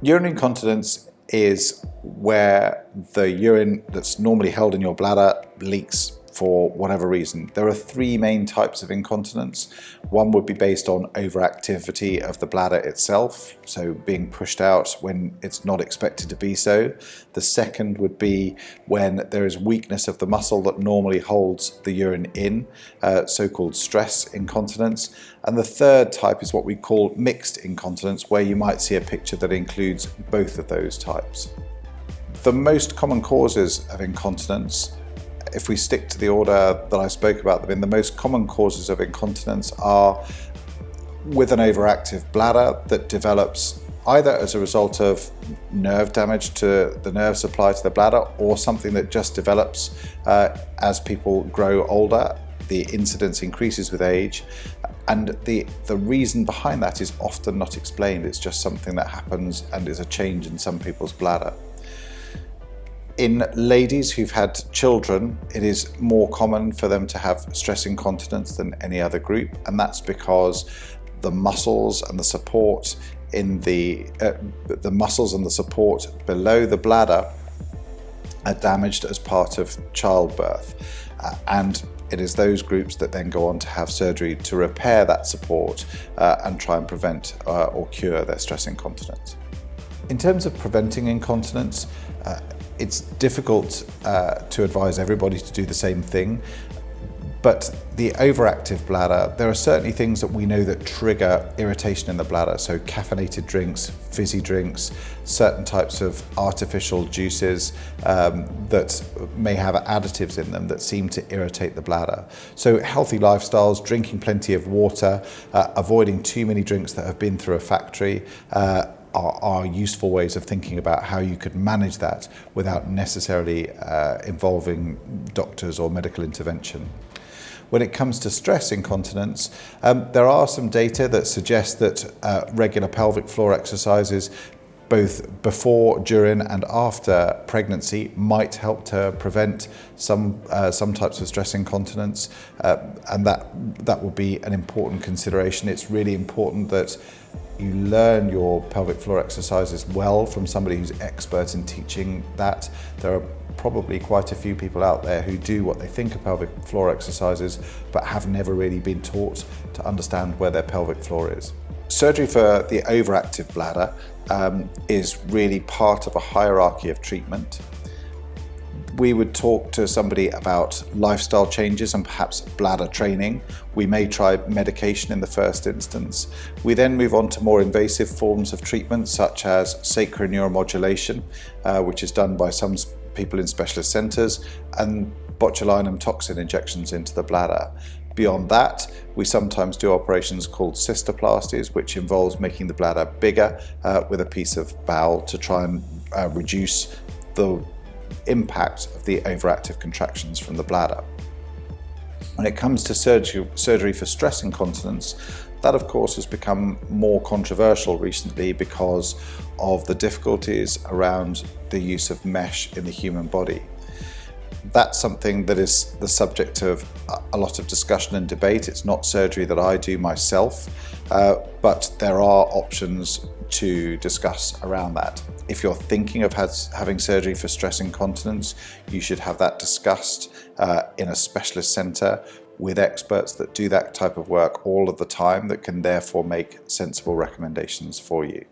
Urinary incontinence is where the urine that's normally held in your bladder leaks for whatever reason. There are three main types of incontinence. One would be based on overactivity of the bladder itself, so being pushed out when it's not expected to be so. The second would be when there is weakness of the muscle that normally holds the urine in, so-called stress incontinence. And the third type is what we call mixed incontinence, where you might see a picture that includes both of those types. The most common causes of incontinence, if we stick to the order that I spoke about them in, the most common causes of incontinence are with an overactive bladder that develops either as a result of nerve damage to the nerve supply to the bladder, or something that just develops as people grow older. The incidence increases with age, and the reason behind that is often not explained. It's just something that happens and is a change in some people's bladder. In ladies who've had children, it is more common for them to have stress incontinence than any other group, and that's because the muscles and the support in the muscles and the support below the bladder are damaged as part of childbirth, and it is those groups that then go on to have surgery to repair that support and try and prevent or cure their stress incontinence. In terms of preventing incontinence, it's difficult to advise everybody to do the same thing, but the overactive bladder, there are certainly things that we know that trigger irritation in the bladder. So caffeinated drinks, fizzy drinks, certain types of artificial juices that may have additives in them that seem to irritate the bladder. So healthy lifestyles, drinking plenty of water, avoiding too many drinks that have been through a factory, are useful ways of thinking about how you could manage that without necessarily involving doctors or medical intervention. When it comes to stress incontinence, there are some data that suggest that regular pelvic floor exercises, both before, during and after pregnancy, might help to prevent some types of stress incontinence, and that will be an important consideration. It's really important that you learn your pelvic floor exercises well from somebody who's expert in teaching that. There are probably quite a few people out there who do what they think are pelvic floor exercises but have never really been taught to understand where their pelvic floor is. Surgery for the overactive bladder is really part of a hierarchy of treatment. We would talk to somebody about lifestyle changes and perhaps bladder training. We may try medication in the first instance. We then move on to more invasive forms of treatment, such as sacral neuromodulation, which is done by some people in specialist centres, and botulinum toxin injections into the bladder. Beyond that, we sometimes do operations called cystoplasties, which involves making the bladder bigger with a piece of bowel to try and reduce the impact of the overactive contractions from the bladder. When it comes to surgery for stress incontinence, that of course has become more controversial recently because of the difficulties around the use of mesh in the human body. That's something that is the subject of a lot of discussion and debate. It's not surgery that I do myself, but there are options to discuss around that. If you're thinking of having surgery for stress incontinence, you should have that discussed in a specialist centre with experts that do that type of work all of the time, that can therefore make sensible recommendations for you.